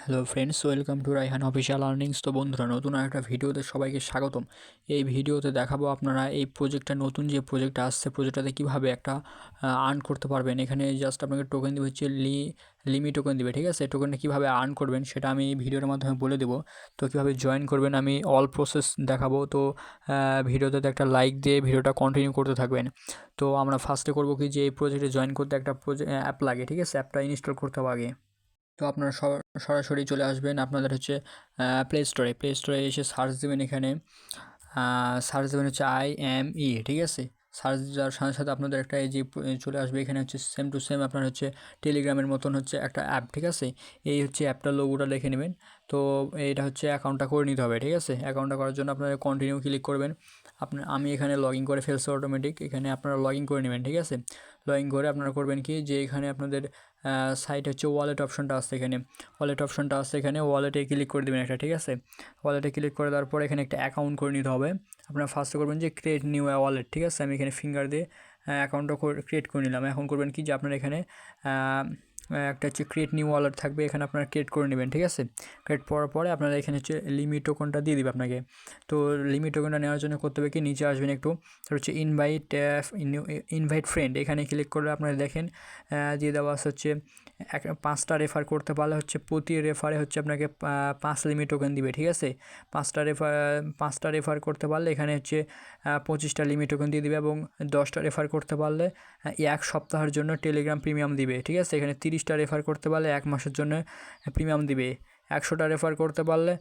Hello friends, welcome to Raihan official earnings. তো বন্ধুরা, নতুন একটা ভিডিওতে সবাইকে স্বাগতম। এই ভিডিওতে দেখাবো আপনারা এই প্রজেক্টটা, নতুন যে প্রজেক্টটা আসছে, প্রজেক্টটাতে কীভাবে একটা আর্ন করতে পারবেন। এখানে জাস্ট আপনাকে টোকেন দেবে হচ্ছে লিমি টোকেন দিবে, ঠিক আছে। টোকেনটা কীভাবে আর্ন করবেন সেটা আমি এই ভিডিওর মাধ্যমে বলে দেবো। তো কীভাবে জয়েন করবেন আমি অল প্রসেস দেখাবো। তো ভিডিওতে একটা লাইক দিয়ে ভিডিওটা কন্টিনিউ করতে থাকবেন। তো আমরা ফার্স্টে করবো কি, যে এই প্রজেক্টে জয়েন করতে একটা অ্যাপ লাগে, ঠিক আছে। অ্যাপটা ইনস্টল করতে হবে আগে। তো আপনারা সরাসরি চলে আসবেন আপনাদের হচ্ছে প্লে স্টোরে এসে সার্চ দেবেন। এখানে সার্চ দেবেন হচ্ছে IME, ঠিক আছে। সার্চ দেওয়ার সাথে সাথে আপনাদের একটা এই যে চলে আসবে, এখানে হচ্ছে সেম টু সেম আপনার হচ্ছে টেলিগ্রামের মতন হচ্ছে একটা অ্যাপ, ঠিক আছে। এই হচ্ছে অ্যাপটার লোগোটা লিখে নেবেন। তো এইটা হচ্ছে অ্যাকাউন্টটা করে নিতে হবে, ঠিক আছে। অ্যাকাউন্টটা করার জন্য আপনারা কন্টিনিউ ক্লিক করবেন। আমি এখানে লগ ইন করে ফেলছি অটোমেটিক। এখানে আপনারা লগ ইন করে নেবেন, ঠিক আছে। লগ ইন করে আপনারা করবেন কি, যে এখানে আপনাদের সাইট হচ্ছে ওয়ালেট অপশনটা আসছে। এখানে ওয়ালেট অপশনটা আসছে, এখানে ওয়ালেটে ক্লিক করে দেবেন একটা, ঠিক আছে। ওয়ালেটে ক্লিক করে দেওয়ার পর এখানে একটা অ্যাকাউন্ট করে নিতে হবে। আপনারা ফার্স্টে করবেন যে ক্রিয়েট নিউ ওয়ালেট, ঠিক আছে। আমি এখানে ফিঙ্গার দিয়ে অ্যাকাউন্টটা ক্রিয়েট করে নিলাম। এখন করবেন কি, যে আপনার এখানে একটা হচ্ছে ক্রিয়েট নিউ ওয়ালেট থাকবে, এখানে আপনারা ক্রিয়েট করে নেবেন, ঠিক আছে। ক্রিয়েট করার পরে আপনারা এখানে হচ্ছে লিমিট টোকনটা দিয়ে দিবে আপনাকে। তো লিমিট টোকনটা নেওয়ার জন্য করতে হবে কি, নিচে আসবেন একটু, তার হচ্ছে ইনভাইট ফ্রেন্ড, এখানে ক্লিক করলে আপনারা দেখেন দিয়ে দেওয়া আছে হচ্ছে 5টা রেফার করতে পারলে হচ্ছে প্রতি রেফারে হচ্ছে আপনাকে 5 লিমিট টোকেন দিবে, ঠিক আছে। 5টা রেফার করতে পারলে এখানে হচ্ছে 25টা লিমিট টোকেন দিয়ে দিবে, এবং 10টা রেফার করতে পারলে 1 সপ্তাহের জন্য টেলিগ্রাম প্রিমিয়াম দিবে, ঠিক আছে। এখানে 30টা রেফার করতে পারলে 1 মাসের জন্য প্রিমিয়াম দিবে। 100টা রেফার করতে পারলে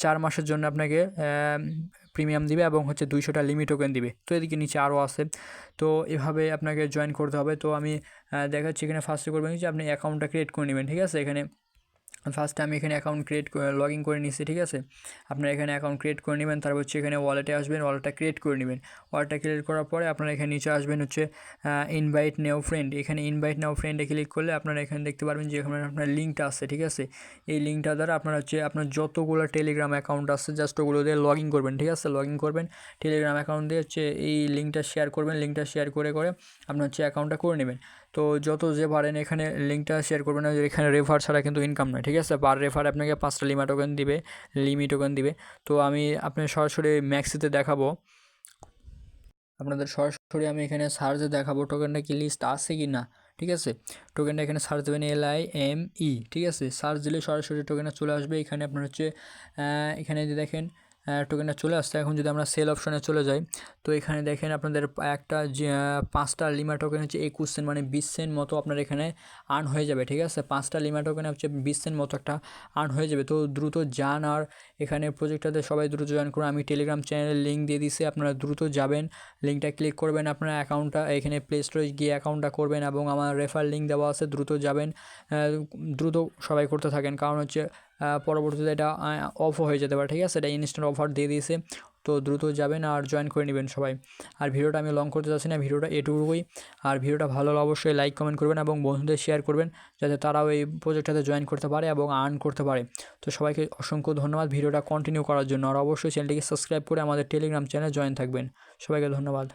4 মাসের জন্য আপনাকে প্রিমিয়াম দিবে, এবং হচ্ছে 200টা লিমিট টোকেন দিবে। তো এদিকে নিচে আরও আছে। তো এভাবে আপনাকে জয়েন করতে হবে। তো আমি দেখাচ্ছি, এখানে ফার্স্টে করবেন যে আপনি অ্যাকাউন্টটা ক্রিয়েট করে নেবেন, ঠিক আছে। এখানে ফার্স্টে আমি এখানে অ্যাকাউন্ট লগ ইন করে নিচ্ছি, ঠিক আছে। আপনারা এখানে অ্যাকাউন্ট ক্রিয়েট করে নেবেন, তারপর হচ্ছে এখানে ওয়ালেটে আসবেন, ওয়ালেটটা ক্রিয়েট করে নেবেন। ওয়ালেটটা ক্রিয়েট করার পরে আপনারা এখানে নিচে আসবেন হচ্ছে ইনভাইট নেও ফ্রেন্ড। এখানে ইনভাইট নেও ফ্রেন্ডে ক্লিক করলে আপনারা এখানে দেখতে পারবেন যে এখানে আপনার লিঙ্কটা আছে, ঠিক আছে। এই লিঙ্কটা দ্বারা আপনারা হচ্ছে আপনার যতগুলো টেলিগ্রাম অ্যাকাউন্ট আছে জাস্ট ওগুলো দিয়ে লগ ইন করবেন, ঠিক আছে। লগ ইন করবেন টেলিগ্রাম অ্যাকাউন্ট দিয়ে হচ্ছে এই লিঙ্কটা শেয়ার করবেন। লিঙ্কটা শেয়ার করে আপনার হচ্ছে অ্যাকাউন্টটা করে নেবেন। তো যত যে পারেন এখানে লিঙ্কটা শেয়ার করবেন না, এখানে রেফার ছাড়া কিন্তু ইনকাম নয়, ঠিক আছে। পার রেফার আপনাকে 5টা লিমিট টোকেন দিবে। তো আমি আপনার সরাসরি ম্যাক্সিতে দেখাবো, আপনাদের সরাসরি আমি এখানে সার্চে দেখাবো টোকেনটা কি লিস্ট আছে কি না, ঠিক আছে। টোকেনটা এখানে সার্চ দেবেন LIME, ঠিক আছে। সার্চ দিলে সরাসরি টোকেনটা চলে আসবে। এখানে আপনার হচ্ছে এখানে যে দেখেন টোকেনটা চলে আসছে। এখন যদি আমরা সেল অপশনে চলে যাই, তো এখানে দেখেন আপনাদের একটা যে 5টা লিমা টোকেন হচ্ছে 21 সেন্ট, মানে 20 সেন্ট মতো আপনার এখানে আর্ন হয়ে যাবে, ঠিক আছে। 5টা লিমা টোকেন হচ্ছে 20 সেন্ট মতো একটা আর্ন হয়ে যাবে। তো দ্রুত যান, আর এখানে প্রজেক্টটাতে সবাই দ্রুত জয়েন করুন। আমি টেলিগ্রাম চ্যানেলের লিঙ্ক দিয়ে দিচ্ছি, আপনারা দ্রুত যাবেন, লিঙ্কটা ক্লিক করবেন, আপনার অ্যাকাউন্টটা এখানে প্লে স্টোরে গিয়ে অ্যাকাউন্টটা করবেন, এবং আমার রেফার লিঙ্ক দেওয়া আছে, দ্রুত যাবেন। দ্রুত সবাই করতে থাকেন, কারণ হচ্ছে পরবর্তীতে এটা অফও হয়ে যেতে পারে, ঠিক আছে। এটা ইনস্ট্যান্ট অফার দিয়ে দিয়েছে। তো দ্রুত যাবেন আর জয়েন করে নেবেন সবাই। আর ভিডিওটা আমি লং করতে চাচ্ছি না, ভিডিওটা এটুকুই। আর ভিডিওটা ভালো হলে অবশ্যই লাইক কমেন্ট করবেন এবং বন্ধুদের শেয়ার করবেন, যাতে তারাও এই প্রজেক্টটাতে জয়েন করতে পারে এবং আর্ন করতে পারে। তো সবাইকে অসংখ্য ধন্যবাদ ভিডিওটা কন্টিনিউ করার জন্য। আর অবশ্যই চ্যানেলটিকে সাবস্ক্রাইব করে আমাদের টেলিগ্রাম চ্যানেলে জয়েন থাকবেন। সবাইকে ধন্যবাদ।